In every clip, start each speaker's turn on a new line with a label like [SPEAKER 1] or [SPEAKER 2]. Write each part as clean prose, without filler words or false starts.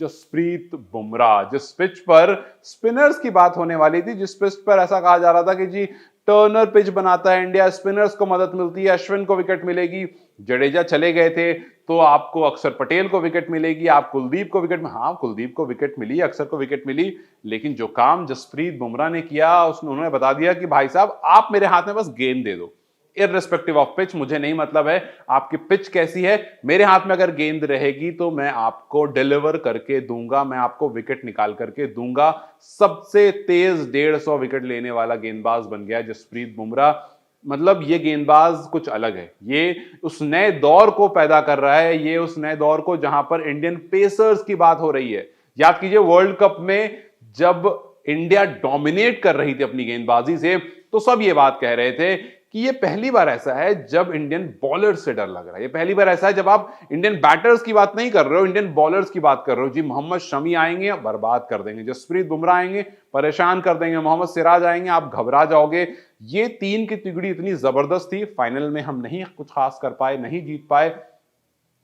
[SPEAKER 1] जसप्रीत बुमराह। जिस पिच पर स्पिनर्स की बात होने वाली थी, जिस पिच पर ऐसा कहा जा रहा था कि जी टर्नर पिच बनाता है इंडिया, स्पिनर्स को मदद मिलती है, अश्विन को विकेट मिलेगी, जडेजा चले गए थे तो आपको अक्षर पटेल को विकेट मिलेगी, आप कुलदीप को विकेट, हाँ कुलदीप को विकेट मिली, अक्षर को विकेट मिली, लेकिन जो काम जसप्रीत बुमराह ने किया उन्होंने बता दिया कि भाई साहब आप मेरे हाथ में बस गेंद दे दो, इररिस्पेक्टिव ऑफ पिच, मुझे नहीं मतलब है आपकी पिच कैसी है, मेरे हाथ में अगर गेंद रहेगी तो मैं आपको डिलीवर करके दूंगा, मैं आपको विकेट निकाल करके दूंगा। सबसे तेज 150 विकेट लेने वाला गेंदबाज बन गया जसप्रीत बुमराह। मतलब ये गेंदबाज कुछ अलग है, ये उस नए दौर को पैदा कर रहा है, ये उस नए दौर को जहां पर इंडियन पेसर्स की बात हो रही है। याद कीजिए वर्ल्ड कप में जब इंडिया डोमिनेट कर रही थी अपनी गेंदबाजी से, तो सब ये बात कह रहे थे कि ये पहली बार ऐसा है जब इंडियन बॉलर्स से डर लग रहा है, ये पहली बार ऐसा है जब आप इंडियन बैटर्स की बात नहीं कर रहे हो, इंडियन बॉलर्स की बात कर रहे हो। जी मोहम्मद शमी आएंगे बर्बाद कर देंगे, जसप्रीत बुमराह आएंगे परेशान कर देंगे, मोहम्मद सिराज आएंगे आप घबरा जाओगे। ये तीन की तिगड़ी इतनी जबरदस्त थी, फाइनल में हम नहीं कुछ खास कर पाए, नहीं जीत पाए,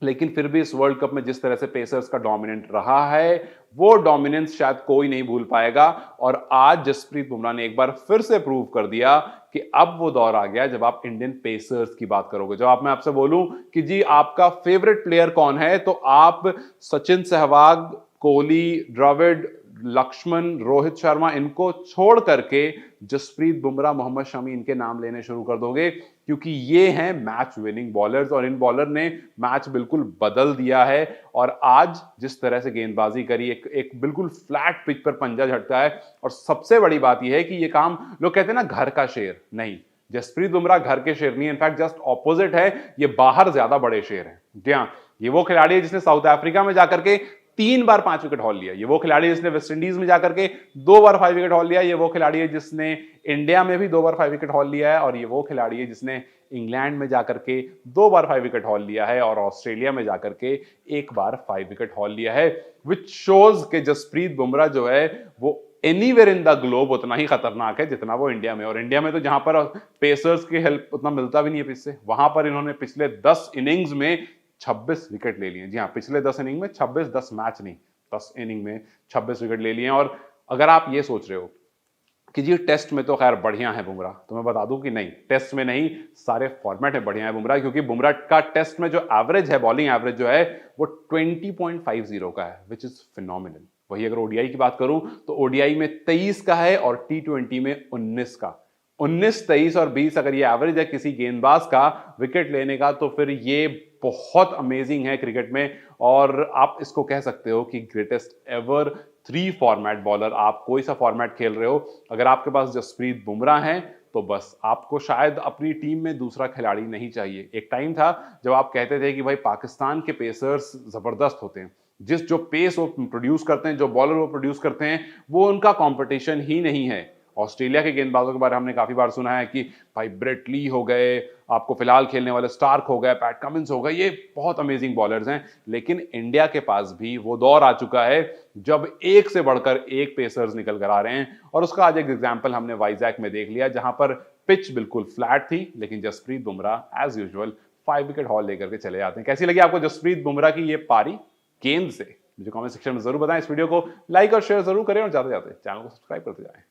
[SPEAKER 1] लेकिन फिर भी इस वर्ल्ड कप में जिस तरह से पेसर्स का डोमिनेंट रहा है वो डोमिनेंस शायद कोई नहीं भूल पाएगा। और आज जसप्रीत बुमराह ने एक बार फिर से प्रूव कर दिया कि अब वो दौर आ गया जब आप इंडियन पेसर्स की बात करोगे। जब मैं आपसे बोलूं कि जी आपका फेवरेट प्लेयर कौन है, तो आप सचिन सहवाग, कोहली, द्रविड़, लक्ष्मण, रोहित शर्मा इनको छोड़ करके जसप्रीत बुमराह, मोहम्मद शमी इनके नाम लेने शुरू कर दोगे, क्योंकि ये हैं मैच विनिंग बॉलर्स और इन बॉलर ने मैच बिल्कुल बदल दिया है। और आज जिस तरह से गेंदबाजी करी, एक बिल्कुल फ्लैट पिच पर पंजा झटका है। और सबसे बड़ी बात यह है कि ये काम, लोग कहते हैं ना घर का शेर, नहीं, जसप्रीत बुमराह घर के शेर नहीं, इनफैक्ट जस्ट ऑपोजिट है, ये बाहर ज्यादा बड़े शेर हैं। जी हाँ, ये वो खिलाड़ी है जिसने साउथ अफ्रीका में जाकर के 3 बार 5 विकेट हॉल लिया, ये वो खिलाड़ी है जिसने वेस्ट इंडीज में जाकर के 2 बार 5 विकेट हॉल लिया, ये वो खिलाड़ी है जिसने इंडिया में भी 2 बार 5 विकेट हॉल लिया है, और ये वो खिलाड़ी है जिसने इंग्लैंड में जाकर के 2 बार 5 विकेट हॉल लिया है और ऑस्ट्रेलिया में जाकर के 1 बार 5 विकेट हॉल लिया है। विच शोज के जसप्रीत बुमराह जो है वो एनीवेयर इन द ग्लोब उतना ही खतरनाक है जितना वो इंडिया में। और इंडिया में तो जहां पर पेसर्स की हेल्प उतना मिलता भी नहीं है पिच से, वहां पर इन्होंने पिछले 10 इनिंग्स में 26 विकेट ले लिए। जी हाँ, पिछले 10 इनिंग में 26, 10 मैच नहीं, 10 इनिंग में 26 विकेट ले लिए। और अगर आप ये सोच रहे हो कि जी टेस्ट में तो खैर बढ़िया है बुमराह, तो मैं बता दूं कि नहीं, टेस्ट में नहीं, सारे फॉर्मेट में बढ़िया है बुमराह, क्योंकि बुमराह का टेस्ट में जो एवरेज है, बॉलिंग एवरेज जो है वो 20.50 का है, विच इज फिनोमिनल। वही अगर ओडीआई की बात करूं तो ओडीआई में 23 का है और टी20 में 19 का। 19, 23 और 20 अगर ये एवरेज है किसी गेंदबाज का विकेट लेने का, तो फिर ये बहुत अमेजिंग है क्रिकेट में। और आप इसको कह सकते हो कि ग्रेटेस्ट एवर 3 फॉर्मेट बॉलर। आप कोई सा फॉर्मेट खेल रहे हो, अगर आपके पास जसप्रीत बुमराह है तो बस आपको शायद अपनी टीम में दूसरा खिलाड़ी नहीं चाहिए। एक टाइम था जब आप कहते थे कि भाई पाकिस्तान के पेसर्स जबरदस्त होते हैं, जिस जो पेस वो प्रोड्यूस करते हैं, जो बॉलर वो प्रोड्यूस करते हैं, वो उनका कंपटीशन ही नहीं है। ऑस्ट्रेलिया के गेंदबाजों के बारे में हमने काफी बार सुना है कि भाई ब्रेट ली हो गए, आपको फिलहाल खेलने वाले स्टार्क हो गए, पैट कमिंस हो गए, ये बहुत अमेजिंग बॉलर्स हैं। लेकिन इंडिया के पास भी वो दौर आ चुका है जब एक से बढ़कर एक पेसर्स निकल कर आ रहे हैं। और उसका आज एक एग्जाम्पल हमने वाइजैक में देख लिया, जहां पर पिच बिल्कुल फ्लैट थी, लेकिन Jasprit Bumrah as usual 5 wicket haul लेकर के चले जाते हैं। कैसी लगी आपको जसप्रीत बुमराह की ये पारी गेंद से? मुझे कमेंट सेक्शन में जरूर बताएं। इस वीडियो को लाइक और शेयर जरूर करें और ज्यादा चैनल को सब्सक्राइब करते जाएं।